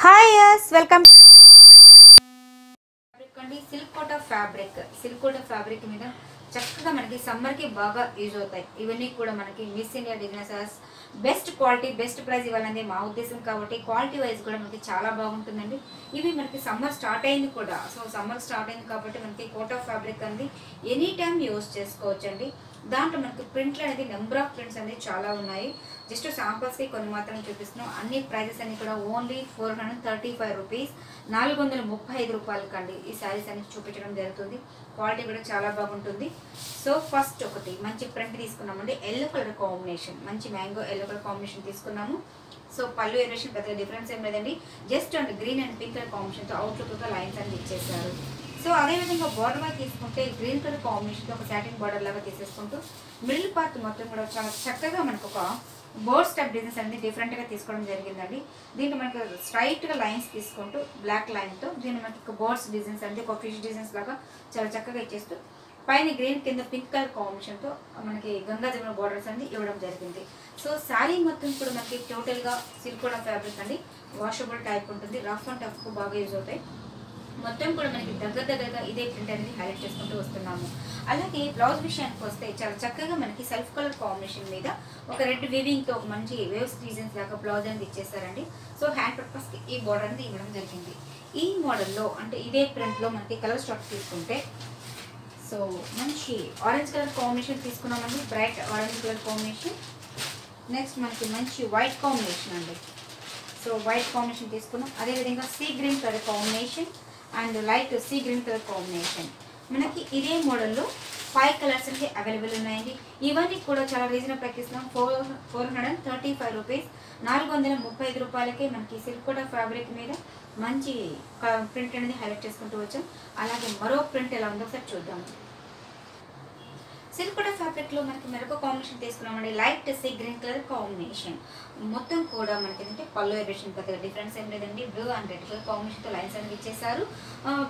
Hi yes welcome అండి. Silk quota fabric మీద చక్కగా మనకి సమ్మర్ కి బాగా యూజ్ అవుతాయి. ఇవన్నీ కూడా మనకి Miss India designers best quality best price ఇవ్వాలనేది మా ఉద్దేశం కాబట్టి క్వాలిటీ వైజ్ కూడా మనకి చాలా బాగుంటుందండి. ఇవి మనకి సమ్మర్ స్టార్ట్ అయింది కూడా. సమ్మర్ స్టార్ట్ అయింది కాబట్టి మనకి కోటా ఫ్యాబ్రిక్ అనేది ఎనీ టైం యూజ్ చేసుకోవచ్చు అండి. దాంట్లో మనకి ప్రింట్లు అనేది నెంబర్ ఆఫ్ ప్రింట్స్ అనేది చాలా ఉన్నాయి. జస్ట్ శాంపుల్స్కి కొన్ని మాత్రమే చూపిస్తున్నాం. అన్ని ప్రైజెస్ అన్ని కూడా ఓన్లీ 435 రూపీస్, 435 రూపాయలకి అండి ఈ శారీస్ అనేది చూపించడం జరుగుతుంది. క్వాలిటీ కూడా చాలా బాగుంటుంది. సో ఫస్ట్ ఒకటి మంచి ప్రింట్ తీసుకున్నామండి. ఎల్లో కలర్ కాంబినేషన్, మంచి మ్యాంగో ఎల్లో కలర్ కాంబినేషన్ తీసుకున్నాము. సో పళ్ళు ఎరేషన్ పెద్దగా డిఫరెన్స్ ఏం లేదండి. Just and green and pink colour కాంబినేషన్తో అవుట్లుక్గా లైన్స్ అనేది ఇచ్చేసారు. సో అదేవిధంగా బార్డర్ వైపు తీసుకుంటే గ్రీన్ కలర్ కాంబినేషన్తో ఒక సాటిన్ బార్డర్ లాగా తీసేసుకుంటూ మిడిల్ పార్ట్ మొత్తం కూడా చాలా చక్కగా మనకు ఒక బోర్డ్ స్టెప్ డిజైన్స్ అనేది డిఫరెంట్గా తీసుకోవడం జరిగిందండి. దీంట్లో మనకి స్ట్రైట్గా లైన్స్ తీసుకుంటూ బ్లాక్ లైన్తో దీన్ని మనకి బోర్డ్స్ డిజైన్స్ అంటే ఒక ఫిష్ డిజైన్స్ లాగా చాలా చక్కగా ఇచ్చేస్తూ పైన గ్రీన్ కింద పింక్ కలర్ కాంబినేషన్తో మనకి గంగా జమున బార్డర్స్ అనేది ఇవ్వడం జరిగింది. సో శారీ మొత్తం కూడా మనకి టోటల్గా సిల్క్ కోటా ఫ్యాబ్రిక్ అండి. వాషబుల్ టైప్ ఉంటుంది. రఫ్ అండ్ టఫ్కు బాగా యూజ్ అవుతాయి. మొత్తం కూడా మనకి దగ్గరగా ఇదే ప్రింట్ అనేది హైలైట్ చేసుకుంటూ వస్తున్నాము. అలాగే బ్లౌజ్ విషయానికి వస్తే చాలా చక్కగా మనకి సెల్ఫ్ కలర్ కాంబినేషన్ మీద ఒక రెడ్ వీవింగ్తో ఒక మంచి వేవ్స్ డిజైన్స్ లాగా బ్లౌజ్ అనేది ఇచ్చేసారండి. సో హ్యాండ్ పర్పస్కి ఈ బార్డర్ అనేది ఇవ్వడం జరిగింది. ఈ మోడల్లో అంటే ఇదే ప్రింట్లో మనకి కలర్ స్టాక్ తీసుకుంటే సో మంచి ఆరెంజ్ కలర్ కాంబినేషన్ తీసుకున్నామండి. Bright orange colour combination. Next మనకి మంచి వైట్ కాంబినేషన్ అండి. సో వైట్ కాంబినేషన్ తీసుకున్నాం. అదేవిధంగా sea green colour combination and light sea green colour combination. మనకి ఇదే మోడల్లో 5 కలర్స్ అనేది అవైలబుల్ ఉన్నాయండి. ఇవన్నీ కూడా చాలా రీజనబుల్ ప్రైస్ ఇస్తున్నాం. 435 రూపీస్, 435 రూపాయలకే మనకి సిల్క్ కోటా ఫ్యాబ్రిక్ మీద మంచి ప్రింట్ అనేది హైలైట్ చేసుకుంటూ వచ్చాం. అలాగే మరో ప్రింట్ ఎలా ఉందో ఒకసారి చూద్దాం. సిల్క్ కోటా ఫ్యాబ్రిక్లో మనకి మరొక కాంబినేషన్ తీసుకున్నామండి. Light sea green colour combination. మొత్తం కూడా మనకి ఏంటంటే పళ్ళు ఎరేషన్ పెద్దగా డిఫరెన్స్ ఏం లేదండి. బ్లూ అండ్ రెడ్ కలర్ కాంబినేషన్తో లైన్స్ అనేది ఇచ్చేసారు.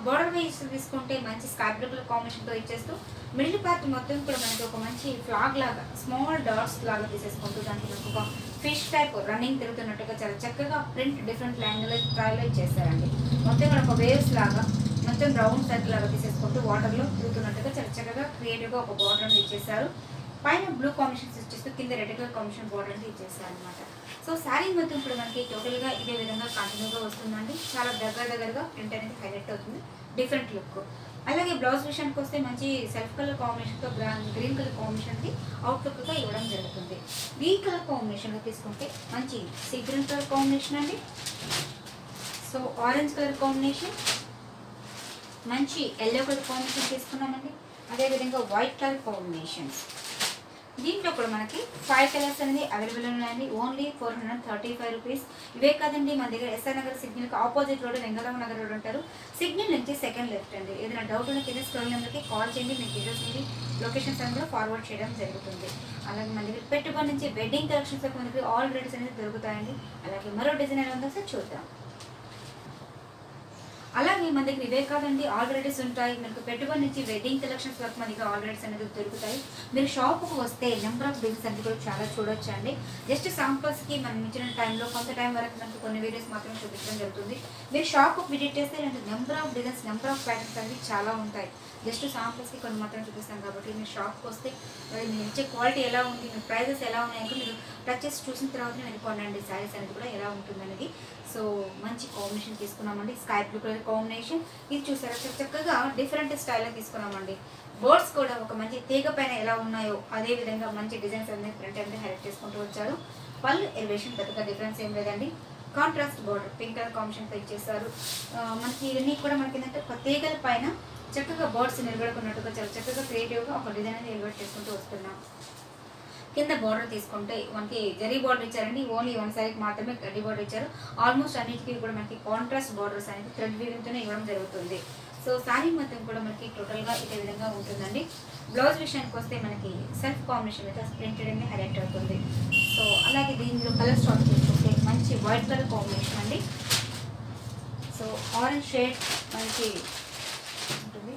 బార్డర్ వైజ్ తీసుకుంటే మంచి స్కై బ్లూ కలర్ కాంబినేషన్తో ఇచ్చేస్తూ మిడిల్ పార్ట్ మొత్తం కూడా మనకి ఒక మంచి ఫ్లాగ్ లాగా స్మాల్ డాట్స్ లాగా తీసేసుకుంటూ దానికి మనకు ఒక ఫిష్ టైప్ రన్నింగ్ తిరుగుతున్నట్టుగా చాలా చక్కగా ప్రింట్ డిఫరెంట్ లాంగ్వేజ్ స్టైల్లో ఇచ్చేస్తారండి. మొత్తం కూడా ఒక వేవ్స్ లాగా మొత్తం రౌండ్ సర్కిల్ లాగా తీసేసుకుంటూ వాటర్లో తిరుగుతున్నట్టుగా చాలా చక్కగా క్రియేటివ్గా ఒక బార్డర్ అనేది ఇచ్చేసారు. పైన బ్లూ కాంబినేషన్స్ ఇచ్చేస్తూ కింద రెడ్ కలర్ కాంబినేషన్ బార్డర్ అనేది ఇచ్చేసారు అనమాట. సో శారీ మొత్తం ఇప్పుడు మనకి టోటల్గా ఇదే విధంగా కంటిన్యూగా వస్తుందండి. చాలా దగ్గరగా ప్రింట్ అనేది హైలైట్ అవుతుంది. Different look. అలాగే బ్లౌజ్ విషయానికి వస్తే మంచి సెల్ఫ్ కలర్ కాంబినేషన్తో గ్రీన్ కలర్ కాంబినేషన్కి అవుట్లుక్గా ఇవ్వడం జరుగుతుంది. ఈ కలర్ కాంబినేషన్లో తీసుకుంటే మంచి సీ గ్రీన్ కలర్ కాంబినేషన్ అండి. సో ఆరెంజ్ కలర్ కాంబినేషన్, మంచి ఎల్లో కలర్ కాంబినేషన్ తీసుకున్నామండి. అదేవిధంగా వైట్ కలర్ కాంబినేషన్స్. దీంట్లో కూడా మనకి 5 కలర్స్ అనేది అవైలబుల్ ఉన్నాయండి. Only 435 rupees. ఇవే కాదండి, మన దగ్గర ఎస్ఆర్ నగర్ సిగ్నల్కి opposite road Vengalarama Nagar road ఉంటారు. సిగ్నల్ నుంచి సెకండ్ లెఫ్ట్ అండి. ఏదైనా డౌట్ ఉన్న కింద స్క్రోల్ నెంబర్కి కాల్ చేయండి. మీకు డీటెయిల్స్ నుండి లొకేషన్స్ అని కూడా ఫార్వర్డ్ చేయడం జరుగుతుంది. అలాగే మన దగ్గర పెట్టుబడి నుంచి వెడ్డింగ్ కలెక్షన్స్ మనకి ఆల్ రెడీస్ అనేది దొరుకుతాయండి. అలాగే మరో డిజైన్ ఎలా ఉందో సార్ చూద్దాం. అలాగే మన దగ్గర ఇవే కాదండి, ఆల్రెడీస్ ఉంటాయి. మనకు పెట్టుబడి నుంచి వెడ్డింగ్ కలెక్షన్స్ వరకు మన దగ్గర ఆల్రెడీస్ అనేది దొరుకుతాయి. మీరు షాప్కి వస్తే నెంబర్ ఆఫ్ డిజైన్స్ అనేది కూడా చాలా చూడొచ్చు అండి. జస్ట్ శాంపుల్స్కి మనం ఇచ్చిన టైంలో కొంత టైం వరకు మనకు కొన్ని వీడియోస్ మాత్రమే చూపించడం జరుగుతుంది. మీరు షాప్కి విజిట్ చేస్తే number of designs number of patterns అనేవి చాలా ఉంటాయి. జస్ట్ శాంపుల్స్కి కొన్ని మాత్రం చూపిస్తాం కాబట్టి మీరు షాప్కి వస్తే మీరు ఇచ్చే క్వాలిటీ ఎలా ఉంది, మీ ప్రైజెస్ ఎలా ఉన్నాయో మీరు టచ్ చేసి చూసిన తర్వాత మీరు కొనండి శారీస్ అనేది కూడా ఎలా ఉంటుంది అనేది. సో మంచి కాంబినేషన్ తీసుకున్నామండి. Sky blue colour combination. ఇది చూసారా చక్కగా డిఫరెంట్ స్టైల్లో తీసుకున్నామండి. బోర్డ్స్ కూడా ఒక మంచి తీగ పైన ఎలా ఉన్నాయో అదే విధంగా మంచి డిజైన్స్ అనేది ప్రింట్ అనేది హైలైట్ చేసుకుంటూ వచ్చారు. పళ్ళు ఎలివేషన్ పెద్దగా డిఫరెన్స్ ఏం లేదండి. కాంట్రాస్ట్ బార్డర్ పింక్ కలర్ కాంబినేషన్తో ఇచ్చేసారు. మనకి ఇవన్నీ కూడా మనకి ఏంటంటే ఒక తీగల పైన చక్కగా బర్డ్స్ నిలబడుకున్నట్టుగా చాలా చక్కగా క్రియేటివ్గా ఒక డిజైన్ అనేది ఎలివేట్ చేసుకుంటూ వస్తున్నాం. కింద బార్డర్ తీసుకుంటే మనకి జరీ బార్డర్ ఇచ్చారండి. ఓన్లీ వన్ సైడ్కి మాత్రమే గడ్డి బార్డర్ ఇచ్చారు. ఆల్మోస్ట్ అన్నిటికీ కూడా మనకి కాంట్రాస్ట్ బార్డర్స్ అనేది థ్రెడ్ వీవింగ్తోనే ఇవ్వడం జరుగుతుంది. సో శారీ మొత్తం కూడా మనకి టోటల్గా ఇదే విధంగా ఉంటుందండి. బ్లౌజ్ విషయానికి వస్తే మనకి సెల్ఫ్ కాంబినేషన్ అయితే ప్రింటెడ్ అనేది హైలైట్ అవుతుంది. సో అలాగే దీనిలో కలర్ స్టాక్ తీసుకుంటే మంచి వైట్ కలర్ కాంబినేషన్ అండి. సో ఆరెంజ్ షేడ్ మనకి ఉంటుంది.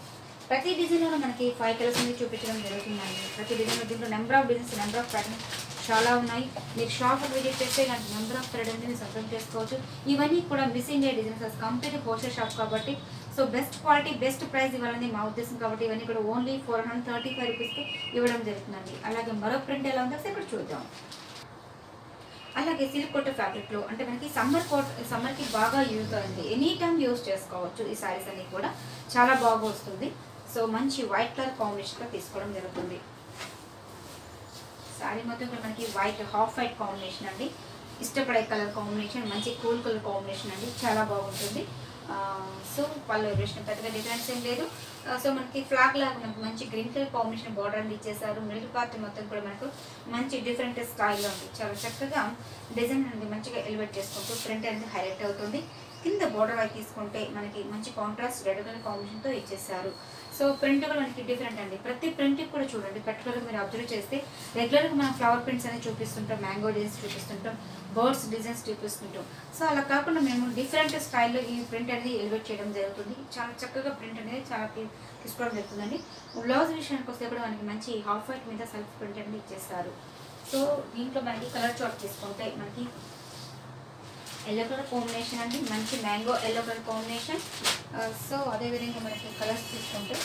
ప్రతి డిజైన్లో మనకి 5 కలర్స్ అనేది చూపించడం జరుగుతుందండి. ప్రతి డిజైన్లో దీంట్లో number of designs number of patterns చాలా ఉన్నాయి. మీరు షాప్ విజిట్ చేస్తే ఇలాంటి నెంబర్ ఆఫ్ వెరైటీ మీరు సొంతం చేసుకోవచ్చు. ఇవన్నీ కూడా miss India designs complete wholesale shop కాబట్టి so best quality best price ఇవ్వాలని మా ఉద్దేశం కాబట్టి ఇవన్నీ కూడా ఓన్లీ 435 రూపీస్కి ఇవ్వడం జరుగుతుందండి. అలాగే మరో ప్రింట్ ఎలా ఉందో ఇక్కడ చూద్దాం. అలాగే సిల్క్ కోట ఫ్యాబ్రిక్లో అంటే మనకి సమ్మర్కి బాగా యూజ్ అవుతుంది, ఎనీ టైమ్ యూజ్ చేసుకోవచ్చు. ఈ శారీస్ అన్ని కూడా చాలా బాగా వస్తుంది. సో మంచి వైట్ కలర్ కాంబినేషన్లో తీసుకోవడం జరుగుతుంది. శారీ మొత్తం కూడా మనకి వైట్ హాఫ్ వైట్ కాంబినేషన్ అండి. ఇష్టపడే కలర్ కాంబినేషన్, మంచి కూల్ కలర్ కాంబినేషన్ అండి, చాలా బాగుంటుంది. సో పళ్ళు వేసిన పెద్దగా డిఫరెన్స్ ఏం లేదు. సో మనకి ఫ్లాగ్ లాగా మనకి మంచి గ్రీన్ కలర్ కాంబినేషన్ బార్డర్ అని ఇచ్చేసారు. మిడిల్ పార్ట్ మొత్తం కూడా మనకు మంచి డిఫరెంట్ స్టైల్లో ఉంది. చాలా చక్కగా డిజైన్ అనేది మంచిగా ఎలివేట్ చేసుకుంటూ ప్రింట్ అనేది హైలైట్ అవుతుంది. కింద బార్డర్ అయి తీసుకుంటే మనకి మంచి కాంట్రాస్ట్ రెడ్ కలర్ కాంబినేషన్తో ఇచ్చేసారు. సో ప్రింట్ కూడా మనకి డిఫరెంట్ అండి. ప్రతి ప్రింట్కి కూడా చూడండి పర్టికులర్గా మీరు అబ్జర్వ్ చేస్తే రెగ్యులర్గా మనం ఫ్లవర్ ప్రింట్స్ అనేది చూపిస్తుంటాం, మ్యాంగో డిజైన్స్ చూపిస్తుంటాం, బర్డ్స్ డిజైన్స్ చూపిస్తుంటాం. సో అలా కాకుండా మేము డిఫరెంట్ స్టైల్లో ఈ ప్రింట్ అనేది ఎలివేట్ చేయడం జరుగుతుంది. చాలా చక్కగా ప్రింట్ అనేది చాలా తీసుకోవడం జరుగుతుందండి. బ్లౌజ్ విషయానికి వస్తే కూడా మనకి మంచి హాఫ్ వైట్ మీద సెల్ఫ్ ప్రింట్ అనేది ఇచ్చేస్తారు. సో దీంట్లో మనకి కలర్ చార్ట్ తీసుకుంటే మనకి ఎల్లో కలర్ కాంబినేషన్ అండి, మంచి mango yellow colour combination. So అదేవిధంగా మనకి కలర్స్ తీసుకుంటే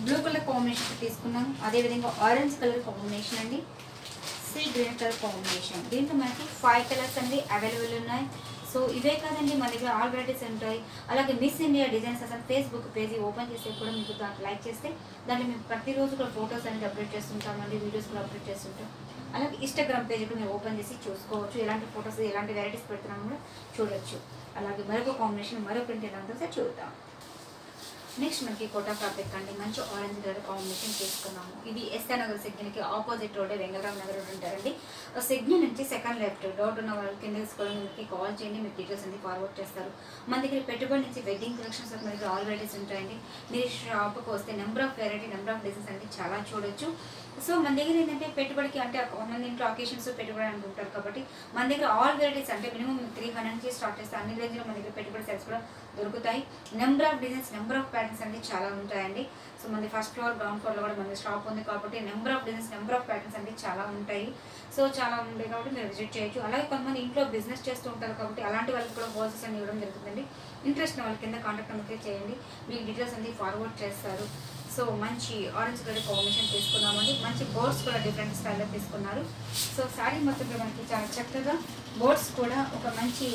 బ్లూ కలర్ కాంబినేషన్ తీసుకున్నాం. అదేవిధంగా ఆరెంజ్ కలర్ కాంబినేషన్ అండి, సీ గ్రీన్ కలర్ కాంబినేషన్. దీంట్లో మనకి 5 కలర్స్ అండి అవైలబుల్ ఉన్నాయి. సో ఇవే కాదండి మన దగ్గర ఆల్ వెరైటీస్ ఉంటాయి. అలాగే మిస్ ఇండియా డిజైన్స్ అసలు ఫేస్బుక్ పేజీ ఓపెన్ చేస్తే కూడా మీకు దాంట్లో లైక్ చేస్తే దాంట్లో మేము ప్రతిరోజు కూడా ఫొటోస్ అనేది అప్డేట్ చేస్తుంటామండి, వీడియోస్ కూడా అప్డేట్ చేస్తుంటాం. అలాగే ఇన్స్టాగ్రామ్ పేజ్ కూడా మీరు ఓపెన్ చేసి చూసుకోవచ్చు, ఎలాంటి ఫొటోస్ ఎలాంటి వెరైటీస్ పెడుతున్నాము కూడా చూడొచ్చు. అలాగే మరొక కాంబినేషన్ మరో ప్రింట్ ఎలా ఉంటుందో చూద్దాం. నెక్స్ట్ మనకి కోటా ఫ్యాబ్రిక్ అండి, మంచి ఆరెంజ్ కలర్ కాంబినేషన్ తీసుకున్నాము. ఇది ఎస్ఆర్ నగర్ సిగ్నల్కి opposite road Vengalaram Nagar road ఉంటారండి. సిగ్నల్ నుంచి సెకండ్ లెఫ్ట్ డౌట్ ఉన్న వాళ్ళకి కింద తీసుకోవడం మీకు కాల్ చేయండి, మీకు డీటెయిల్స్ అన్ని ఫార్వర్డ్ చేస్తారు. మన దగ్గర పెట్టుబడి నుంచి వెడ్డింగ్ కలెక్షన్స్ మన దగ్గర ఆల్ వెరైటీస్ ఉంటాయండి. మీరు షాప్కి వస్తే number of variety number of designs అంటే చాలా చూడొచ్చు. సో మన దగ్గర ఏంటంటే పెట్టుబడికి అంటే మన ఇంట్లో అకేషన్స్ పెట్టుబడి అంటుంటారు కాబట్టి మన దగ్గర ఆల్ వెరైటీస్ అంటే మినిమం 300 నుంచి స్టార్ట్ చేస్తే అన్ని రేంజ్లో మన దగ్గర పెట్టుబడి సెల్స్ కూడా దొరుకుతాయి. Number of designs number of patterns అనేది చాలా ఉంటాయండి. సో మనది ఫస్ట్ ఫ్లోర్ గ్రౌండ్ ఫ్లోర్లో కూడా మన షాప్ ఉంది కాబట్టి number of designs number of patterns అనేది చాలా ఉంటాయి. సో చాలా ఉంటాయి కాబట్టి మీరు విజిట్ చేయొచ్చు. అలాగే కొంతమంది ఇంట్లో బిజినెస్ చేస్తూ ఉంటారు కాబట్టి అలాంటి వాళ్ళకి కూడా హోల్సేల్స్ అని ఇవ్వడం జరుగుతుందండి. ఇంట్రెస్ట్ వాళ్ళ కింద కాంటాక్ట్ నెంబర్కి చేయండి, మీకు డీటెయిల్స్ అన్ని ఫార్వర్డ్ చేస్తారు. సో మంచి ఆరెంజ్ కలర్ కాంబినేషన్ తీసుకున్నామండి, మంచి బోర్డ్స్ కూడా డిఫరెంట్ స్టైల్లో తీసుకున్నారు. సో శారీ మొత్తం మనకి చాలా చక్కగా బోర్డ్స్ కూడా ఒక మంచి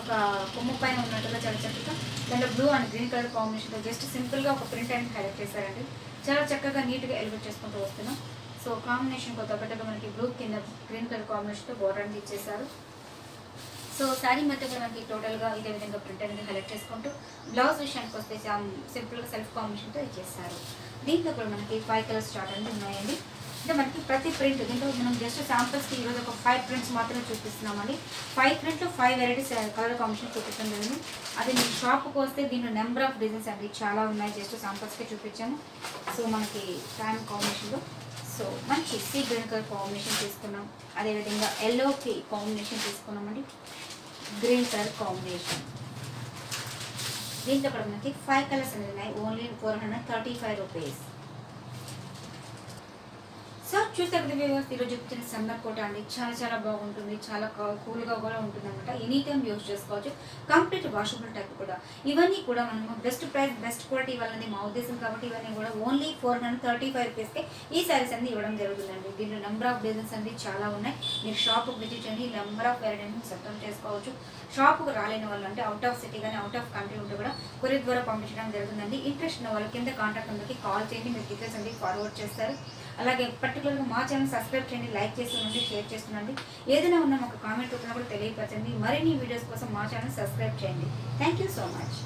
ఒక కొమ్ము పైన ఉన్నట్టుగా చాలా చక్కగా దాంట్లో బ్లూ అండ్ గ్రీన్ కలర్ కాంబినేషన్తో జస్ట్ సింపుల్గా ఒక ప్రింట్ అనేది హైలైట్ చేశారండి. చాలా చక్కగా నీట్గా ఎలివేట్ చేసుకుంటూ వస్తున్నాం. సో కాంబినేషన్ కొత్త పెద్దగా మనకి బ్లూ కింద గ్రీన్ కలర్ కాంబినేషన్తో బోర్డర్ అనేది ఇచ్చేసారు. సో శారీ మధ్య కూడా మనకి టోటల్గా ఇదే విధంగా ప్రింట్ అనేది హైలైట్ చేసుకుంటూ బ్లౌజ్ విషయానికి వస్తే సింపుల్గా సెల్ఫ్ కాంబినేషన్తో ఇచ్చేస్తారు. దీంట్లో కూడా మనకి 5 కలర్స్ స్టార్ట్ అనేది ఉన్నాయండి. అంటే మనకి ప్రతి ప్రింట్ దీంట్లో మనం జస్ట్ శాంపుల్స్కి ఈరోజు ఒక 5 ప్రింట్స్ మాత్రమే చూపిస్తున్నామండి. 5 ప్రింట్లో 5 వెరైటీస్ కలర్ కాంబినేషన్ చూపించడం జరిగింది. అది మీ షాప్కి వస్తే దీంట్లో నెంబర్ ఆఫ్ డిజైన్స్ అండి చాలా ఉన్నాయి, జస్ట్ శాంపుల్స్కి చూపించాము. సో మనకి టైమ్ కాంబినేషన్లో సో మంచి సీ గ్రీన్ కలర్ కాంబినేషన్ తీసుకున్నాం. అదేవిధంగా ఎల్లోకి కాంబినేషన్ తీసుకున్నామండి, గ్రీన్ కలర్ కాంబినేషన్. దీంట్లో కూడా మనకి 5 కలర్స్ అనేది ఉన్నాయి, ఓన్లీ 435 రూపీస్. సో చూస్తే కదా వ్యూవర్స్, ఈరోజు చెప్తున్న సమ్మర్ కోట అండి చాలా బాగుంటుంది, చాలా కూల్గా కూడా ఉంటుంది అనమాట. ఎనీ టైం యూజ్ చేసుకోవచ్చు, కంప్లీట్ వాషబుల్ టైప్ కూడా. ఇవన్నీ కూడా మనము బెస్ట్ ప్రైస్ బెస్ట్ క్వాలిటీ ఇవ్వాలని మా ఉద్దేశం కాబట్టి ఇవన్నీ కూడా ఓన్లీ 435 రూపీస్కే ఈ శారీస్ అన్ని ఇవ్వడం జరుగుతుందండి. దీంట్లో నెంబర్ ఆఫ్ డిజైన్స్ అన్ని చాలా ఉన్నాయి. మీరు షాప్కి విజిట్ చేయండి, నెంబర్ ఆఫ్ వెరైటీని సెలెక్ట్ చేసుకోవచ్చు. షాప్కి రాలేని వాళ్ళు అంటే అవుట్ ఆఫ్ సిటీ కానీ అవుట్ ఆఫ్ కంట్రీ ఉంటే కూడా కొరియర్ ద్వారా పంపించడం జరుగుతుందండి. ఇంట్రెస్ట్ ఉన్న వాళ్ళు కింద కాంటాక్ట్ నెంబర్కి కాల్ చేయండి, మీరు డీటెయిల్స్ అన్ని ఫార్వర్డ్ చేస్తారు. అలాగే పర్టికులర్గా మా ఛానల్ సబ్స్క్రైబ్ చేయండి, లైక్ చేస్తుండండి, షేర్ చేస్తుండండి. ఏదైనా ఉన్నా మాకు కామెంట్ రూపంలో కూడా తెలియపరచండి. మరిన్ని వీడియోస్ కోసం మా ఛానల్ సబ్స్క్రైబ్ చేయండి. Thank you so much.